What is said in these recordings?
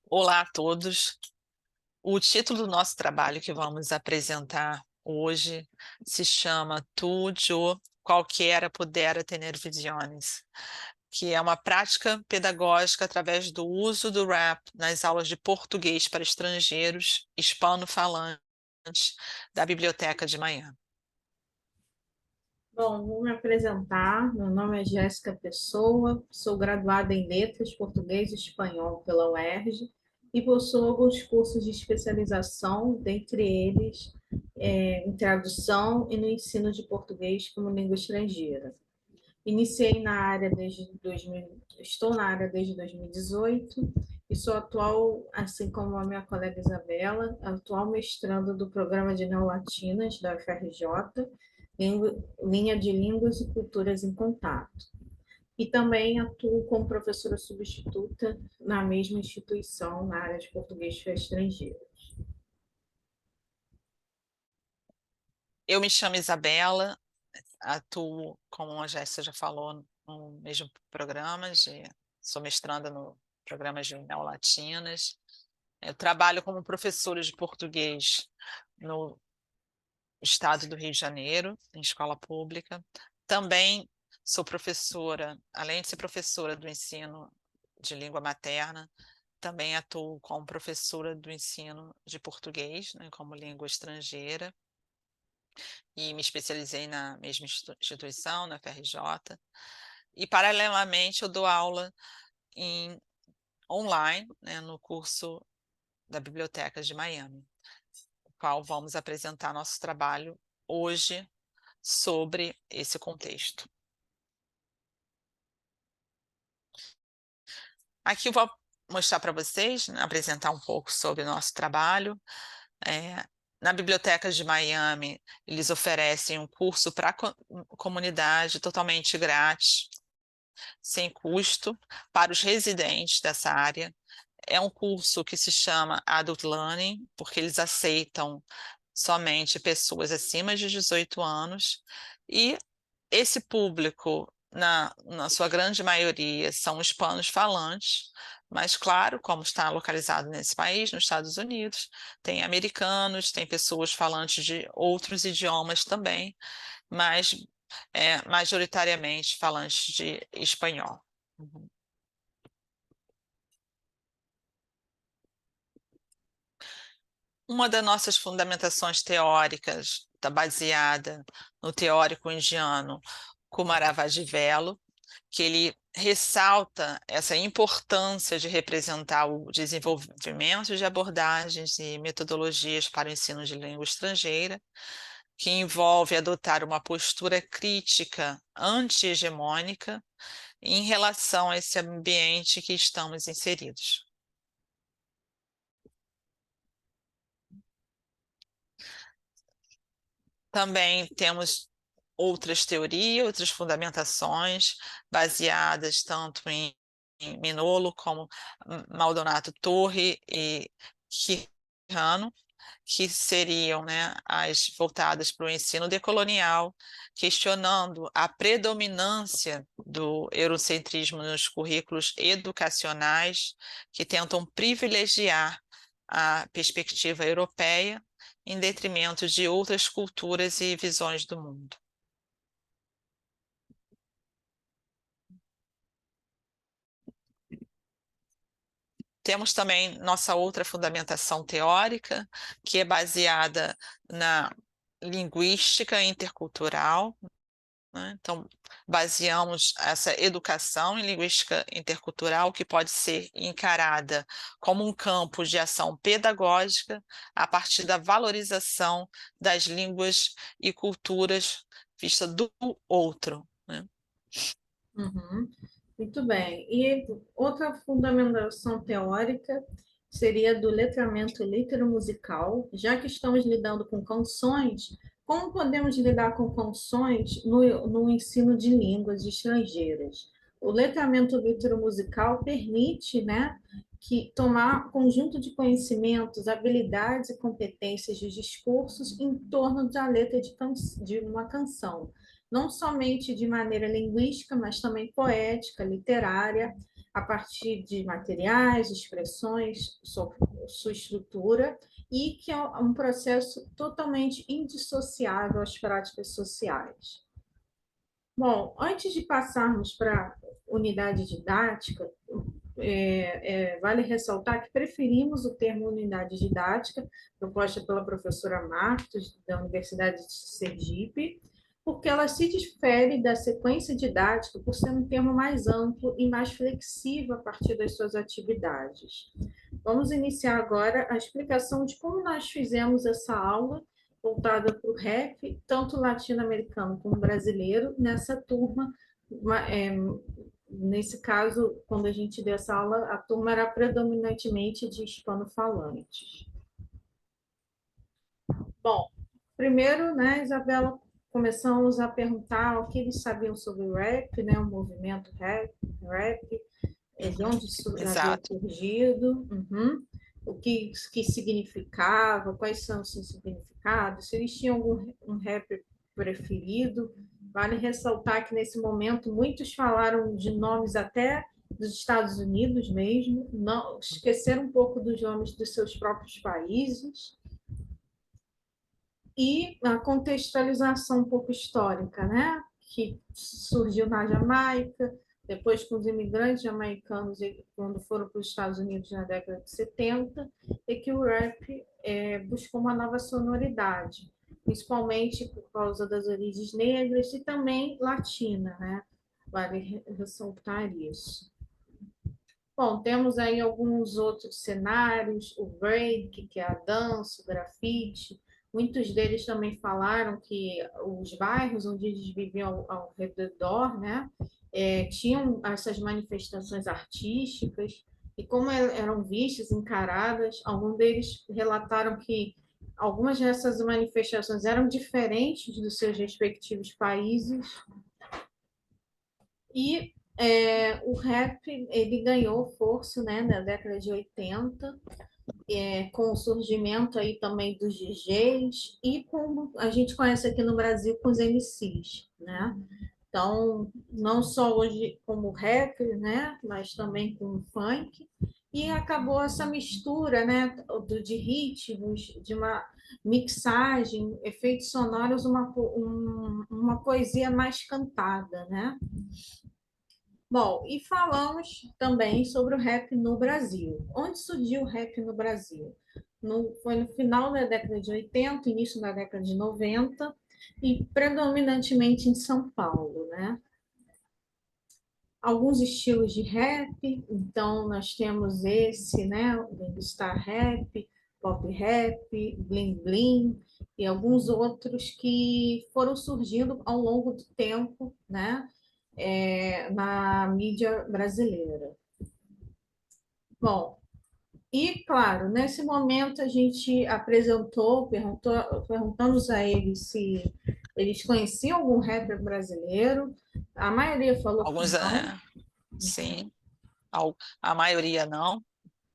Olá a todos. O título do nosso trabalho que vamos apresentar hoje se chama Tu, yo, qualquiera pudera tener visiones, que é uma prática pedagógica através do uso do rap nas aulas de português para estrangeiros hispano-falantes da Biblioteca de Miami. Bom, vou me apresentar. Meu nome é Jéssica Pessoa, sou graduada em Letras, Português e Espanhol pela UERJ e possuo alguns cursos de especialização, dentre eles em tradução e no ensino de português como língua estrangeira. Iniciei na área desde 2000, estou na área desde 2018 e sou atual, assim como a minha colega Isabela, atual mestranda do programa de Neolatinas da UFRJ, linha de Línguas e Culturas em Contato. E também atuo como professora substituta na mesma instituição, na área de português para estrangeiros. Eu me chamo Isabela, atuo, como a Jéssica já falou, no mesmo programa, sou mestranda no programa de Neolatinas. Eu trabalho como professora de português no estado do Rio de Janeiro, em escola pública. Também sou professora, além de ser professora do ensino de língua materna, também atuo como professora do ensino de português, né, como língua estrangeira, e me especializei na mesma instituição, na FRJ. E, paralelamente, eu dou aula em online, né, no curso da Biblioteca de Miami, o qual vamos apresentar nosso trabalho hoje sobre esse contexto. Aqui eu vou mostrar para vocês, né, apresentar um pouco sobre o nosso trabalho. Na Biblioteca de Miami, eles oferecem um curso para a comunidade totalmente grátis, sem custo, para os residentes dessa área. É um curso que se chama Adult Learning, porque eles aceitam somente pessoas acima de 18 anos, e esse público, na sua grande maioria, são hispanos falantes, mas, claro, como está localizado nesse país, nos Estados Unidos, tem americanos, tem pessoas falantes de outros idiomas também, mas majoritariamente falantes de espanhol. Uhum. Uma das nossas fundamentações teóricas está baseada no teórico indiano Kumaravajivello, que ele ressalta essa importância de representar o desenvolvimento de abordagens e metodologias para o ensino de língua estrangeira, que envolve adotar uma postura crítica anti-hegemônica em relação a esse ambiente que estamos inseridos. Também temos outras teorias, outras fundamentações, baseadas tanto em Minolo como Maldonato Torre e Quijano, que seriam, né, as voltadas para o ensino decolonial, questionando a predominância do eurocentrismo nos currículos educacionais, que tentam privilegiar a perspectiva europeia em detrimento de outras culturas e visões do mundo. Temos também nossa outra fundamentação teórica, que é baseada na linguística intercultural, né? Então, baseamos essa educação em linguística intercultural, que pode ser encarada como um campo de ação pedagógica a partir da valorização das línguas e culturas vista do outro, né? Uhum. Muito bem. E outra fundamentação teórica seria do letramento litero-musical, já que estamos lidando com canções, como podemos lidar com canções no ensino de línguas estrangeiras? O letramento litero-musical permite, né, que tomar conjunto de conhecimentos, habilidades e competências de discursos em torno da letra de uma canção, não somente de maneira linguística, mas também poética, literária, a partir de materiais, expressões, sua estrutura, e que é um processo totalmente indissociável às práticas sociais. Bom, antes de passarmos para a unidade didática, vale ressaltar que preferimos o termo unidade didática, proposta pela professora Martos, da Universidade de Sergipe, porque ela se difere da sequência didática por ser um termo mais amplo e mais flexível a partir das suas atividades. Vamos iniciar agora a explicação de como nós fizemos essa aula voltada para o rap, tanto latino-americano como brasileiro, nessa turma. Nesse caso, quando a gente deu essa aula, a turma era predominantemente de hispano-falantes. Bom, primeiro, né, Isabela, começamos a perguntar o que eles sabiam sobre o rap, né, o movimento rap, de onde isso havia surgido, o que significava, quais são os seus significados, se eles tinham algum um rap preferido. Vale ressaltar que, nesse momento, muitos falaram de nomes até dos Estados Unidos mesmo, não esqueceram um pouco dos nomes dos seus próprios países. E a contextualização um pouco histórica, né? Que surgiu na Jamaica, depois com os imigrantes jamaicanos, quando foram para os Estados Unidos na década de 70, e que o rap buscou uma nova sonoridade, principalmente por causa das origens negras e também latina, né? Vale ressaltar isso. Bom, temos aí alguns outros cenários, o break, que é a dança, o grafite. Muitos deles também falaram que os bairros onde eles viviam ao redor, né, tinham essas manifestações artísticas e como eram vistas, encaradas. Alguns deles relataram que algumas dessas manifestações eram diferentes dos seus respectivos países. E o rap ele ganhou força, né, na década de 80, com o surgimento aí também dos DJs e como a gente conhece aqui no Brasil com os MCs, né? Então, não só hoje como rap, né, mas também com funk. E acabou essa mistura, né, de ritmos, de uma mixagem, efeitos sonoros, uma poesia mais cantada, né? Bom, e falamos também sobre o rap no Brasil. Onde surgiu o rap no Brasil? Foi no final da década de 80, início da década de 90, e predominantemente em São Paulo, né? Alguns estilos de rap, então nós temos esse, né? O gangsta rap, pop rap, bling bling, e alguns outros que foram surgindo ao longo do tempo, né? Na mídia brasileira. Bom, e claro, nesse momento a gente perguntamos a eles se eles conheciam algum rapper brasileiro. A maioria falou Alguns, que não. sim, a maioria não.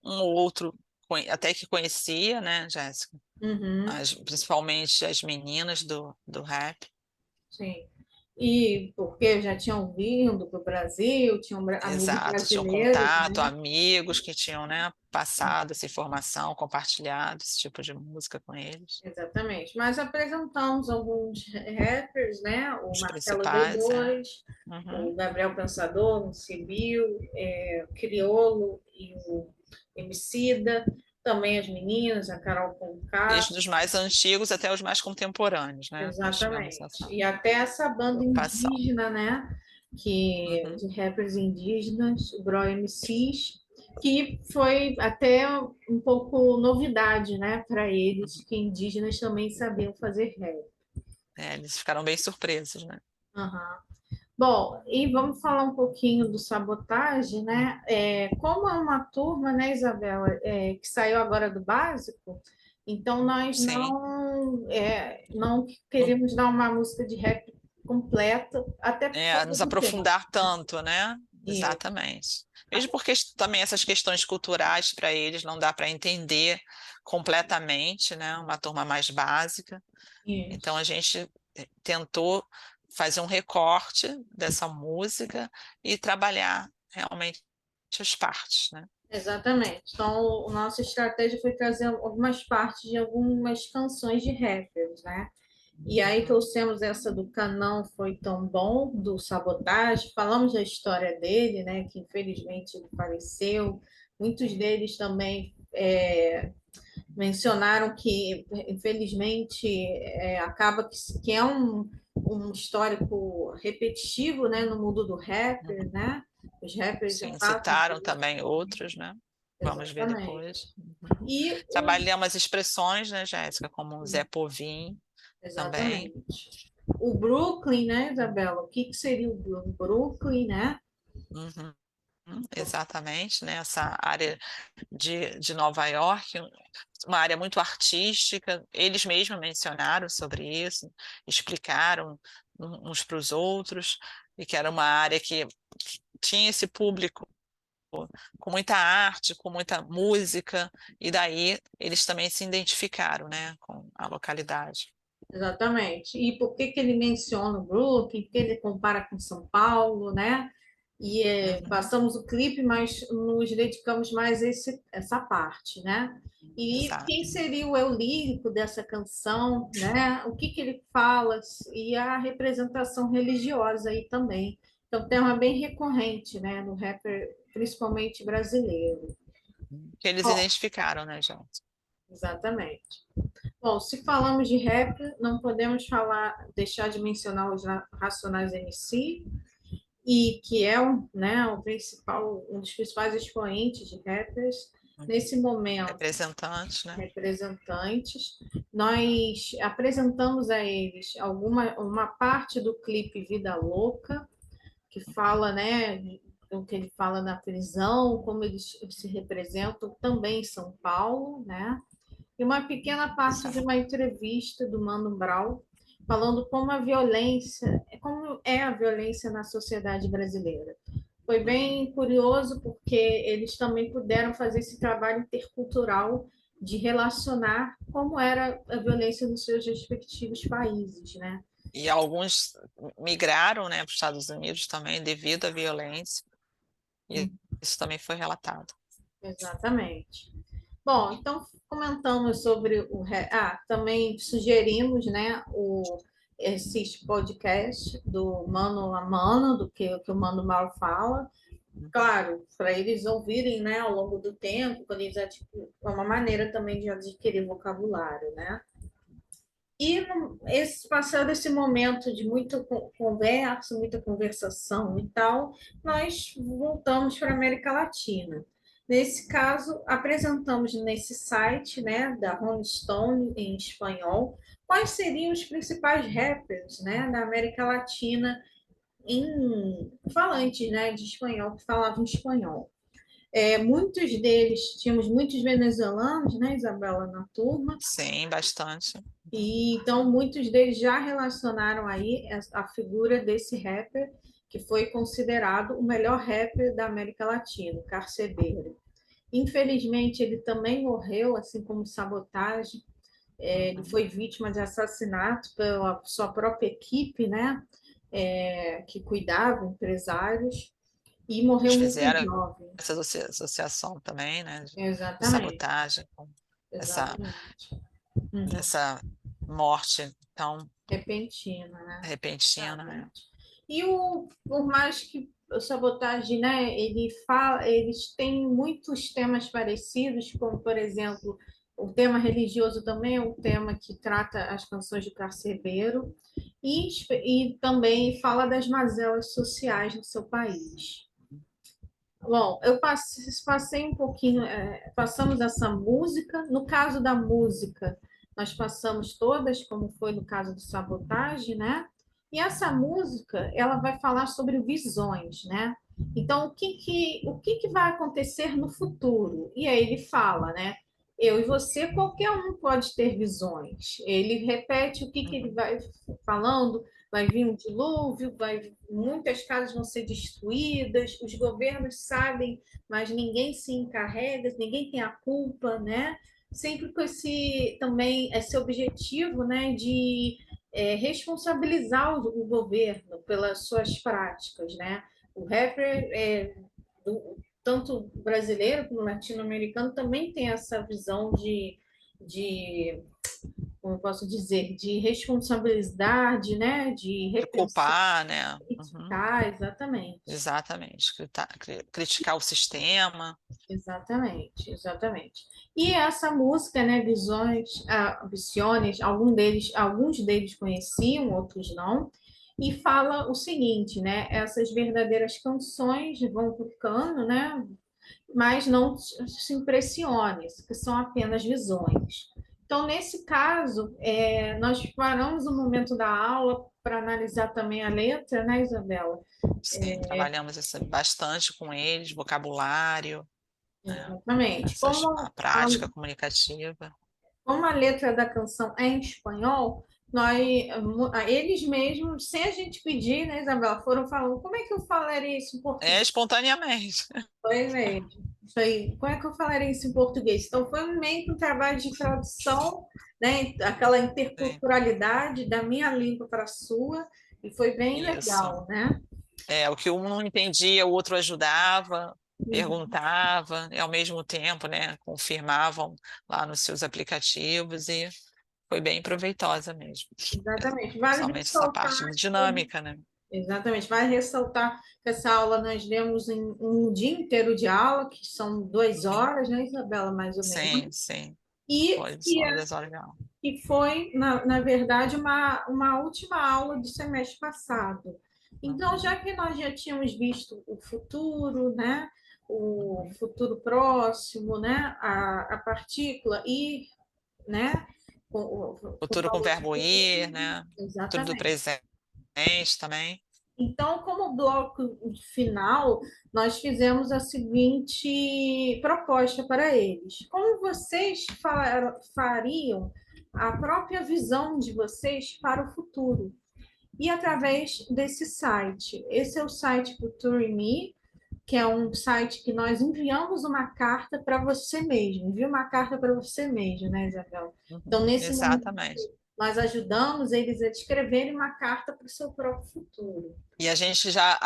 Um ou outro até que conhecia, né, Jéssica? Uhum, Principalmente as meninas do rap. sim. E porque já tinham vindo para o Brasil, tinham amigos Exato, tinham brasileiros, contato, né? amigos que tinham, né, passado essa informação, compartilhado esse tipo de música com eles. Exatamente. Mas apresentamos alguns rappers, né? O Os Marcelo principais, é. D2, Uhum. o Gabriel Pensador, o Cibil, o Criolo e o Emicida, também as meninas, a Carol Conká. Desde os mais antigos até os mais contemporâneos, né? Nós tivemos Exatamente. essa E até essa banda preocupação. indígena, né? Uhum. De rappers indígenas, o Bro MCs, que foi até um pouco novidade, né, para eles, que indígenas também sabiam fazer rap. É, eles ficaram bem surpresos, né? Uhum. Bom, e vamos falar um pouquinho do Sabotagem, né? Como é uma turma, né, Isabela, que saiu agora do básico, então nós Sim. não queríamos dar uma música de rap completa, até por causa Nos do tempo. aprofundar tanto, né? Isso, Exatamente. Mesmo porque também essas questões culturais para eles não dá para entender completamente, né? Uma turma mais básica. Então a isso. gente tentou fazer um recorte dessa música e trabalhar realmente as partes, né? Exatamente. Então, a nossa estratégia foi trazer algumas partes de algumas canções de rappers, né? E aí Uhum. trouxemos essa do Canão Foi Tão Bom, do Sabotagem, falamos da história dele, né? Que infelizmente ele faleceu. Muitos deles também mencionaram que, infelizmente, acaba que é um histórico repetitivo, né? No mundo do rapper, né? Os rappers já Sim, passam por citaram isso. também outros, né? Vamos ver Exatamente. depois. Uhum. E Trabalhamos expressões, né, Jéssica, como o Zé Povinho também. exatamente. O Brooklyn, né, Isabela? O que que seria o Brooklyn, né? Uhum. Exatamente, né? Essa área de Nova York, uma área muito artística. Eles mesmos mencionaram sobre isso, explicaram uns para os outros, e que era uma área que tinha esse público com muita arte, com muita música, e daí eles também se identificaram, né, com a localidade. Exatamente. E por que que ele menciona o Brooklyn? Porque ele compara com São Paulo, né? E Uhum, passamos o clipe, mas nos dedicamos mais a essa parte, né? E quem exato. seria o eu lírico dessa canção, né? O que que ele fala e a representação religiosa aí também. Então, tema bem recorrente, né, no rapper, principalmente brasileiro. Que eles Bom, identificaram, né, gente? exatamente. Bom, se falamos de rap, não podemos deixar de mencionar os Racionais MC, e que é né, um dos principais expoentes de rappers. Nesse momento, Representantes, né? representantes, nós apresentamos a eles uma parte do clipe Vida Louca, que fala, né, o que ele fala na prisão, como eles se representam também em São Paulo, né? E uma pequena parte de Exato. uma entrevista do Mano Brown, falando como é a violência na sociedade brasileira. Foi Uhum. bem curioso porque eles também puderam fazer esse trabalho intercultural de relacionar como era a violência nos seus respectivos países, né? E alguns migraram, né, para os Estados Unidos também devido à violência, e isso também foi relatado. Exatamente. Bom, então comentamos sobre também sugerimos, né, esses podcasts do Mano a Mano, do que o Mano Mal fala, claro, para eles ouvirem, né, ao longo do tempo, quando eles é uma maneira também de adquirir vocabulário, né? E passando esse momento de muita conversa, muita conversação e tal, nós voltamos para a América Latina. Nesse caso, apresentamos nesse site, né, da Rolling Stone em espanhol, quais seriam os principais rappers, né, da América Latina em falantes, né, de espanhol, que falavam espanhol. Muitos deles, tínhamos muitos venezuelanos, né, Isabela, na turma, Sim, bastante. e então muitos deles já relacionaram aí a figura desse rapper que foi considerado o melhor rapper da América Latina, Carcereiro. Infelizmente ele também morreu, assim como Sabotagem. Ele Uhum. foi vítima de assassinato pela sua própria equipe, né? Que cuidava, empresários, e morreu Eles muito fizeram jovem. essa associação também, né, de Exatamente, sabotagem, com essa, exatamente. Uhum. essa morte tão Repentina, né? repentina, né? Realmente. Por mais que o Sabotagem, né, eles têm muitos temas parecidos, como, por exemplo, o tema religioso também é um tema que trata as canções de Carcereiro e também fala das mazelas sociais no seu país. Bom, passei um pouquinho, passamos essa música. No caso da música, nós passamos todas, como foi no caso do Sabotagem, né? E essa música, ela vai falar sobre visões, né? Então, o que que vai acontecer no futuro? E aí ele fala, né? Eu e você, qualquer um pode ter visões. Ele repete o que que ele Uhum. vai falando, vai vir um dilúvio, muitas casas vão ser destruídas, os governos sabem, mas ninguém se encarrega, ninguém tem a culpa, né? Sempre com esse objetivo, né, de responsabilizar o governo pelas suas práticas, né? O rapper tanto brasileiro como latino-americano também tem essa visão de como eu posso dizer, de responsabilidade, né? De De repensar, culpar, né? Uhum. criticar, exatamente. Exatamente. Criticar o sistema. Exatamente, exatamente. E essa música, né, Visiones, alguns deles conheciam, outros não, e fala o seguinte, né, essas verdadeiras canções vão tocando, né, mas não se impressione, que são apenas visões. Então, nesse caso, nós paramos o momento da aula para analisar também a letra, né, Isabela? Sim, trabalhamos bastante com eles, vocabulário, né? Exatamente. A prática comunicativa. Como a letra da canção é em espanhol, eles mesmos, sem a gente pedir, né, Isabela, foram falando, como é que eu falaria isso em É português? espontaneamente. Foi mesmo. Isso aí. Como é que eu falaria isso em português? Então, foi meio que um trabalho de tradução, né? Aquela Sim, interculturalidade da minha língua para a sua, e foi bem isso. legal, né? O que um não entendia, o outro ajudava, Uhum. perguntava, e ao mesmo tempo, né, confirmavam lá nos seus aplicativos e foi bem proveitosa mesmo. Exatamente. Vale Principalmente essa ressaltar parte de dinâmica, né? Exatamente. Vale ressaltar que essa aula nós demos em um dia inteiro de aula, que são 2 horas, né, Isabela, mais ou menos. Sim, sim. E Foi que, só 2 horas de aula. que foi, na verdade, uma última aula do semestre passado. Então, já Uhum, que nós já tínhamos visto o futuro, né, o uhum. futuro próximo, né, a partícula e, né, com o Futuro com valor verbo ir, né? Futuro do exatamente. presente também. Então, como bloco final, nós fizemos a seguinte proposta para eles: como vocês fariam a própria visão de vocês para o futuro? E através desse site. Esse é o site Future.me, que é um site que nós enviamos uma carta para você mesmo. Envia uma carta para você mesmo, né, Isabel? Então, Uhum, nesse momento, exatamente. nós ajudamos eles a escreverem uma carta para o seu próprio futuro. E a gente já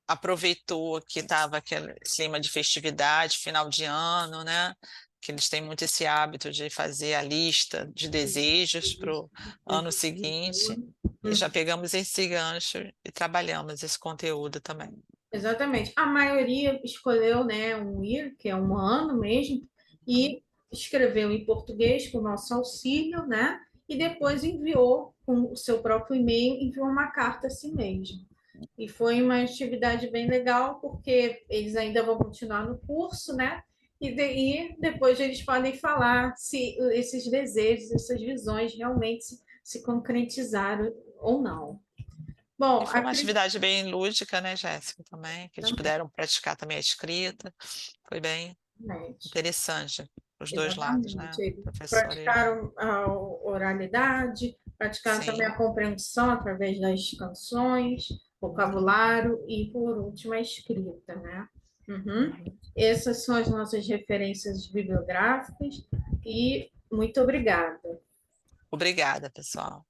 aproveitou que estava aquele clima de festividade, final de ano, né? Que eles têm muito esse hábito de fazer a lista de desejos para o ano seguinte. E já pegamos esse gancho e trabalhamos esse conteúdo também. Exatamente. A maioria escolheu, né, um IR, que é um ano mesmo, Uhum, e escreveu em português com o nosso auxílio, né? E depois enviou com o seu próprio e-mail, enviou uma carta a si mesmo. E foi uma atividade bem legal, porque eles ainda vão continuar no curso, né? E depois eles podem falar se esses desejos, essas visões realmente se concretizaram ou não. E Bom, foi uma atividade bem lúdica, né, Jéssica, também, que eles acredito. puderam praticar também a escrita. Foi bem interessante, os dois lados, né, Exatamente. professor e aluno. Praticaram a oralidade, praticaram também Sim, a compreensão através das canções, vocabulário e, por último, a escrita, né? Uhum. uhum. Essas são as nossas referências bibliográficas e muito obrigada. Obrigada, pessoal.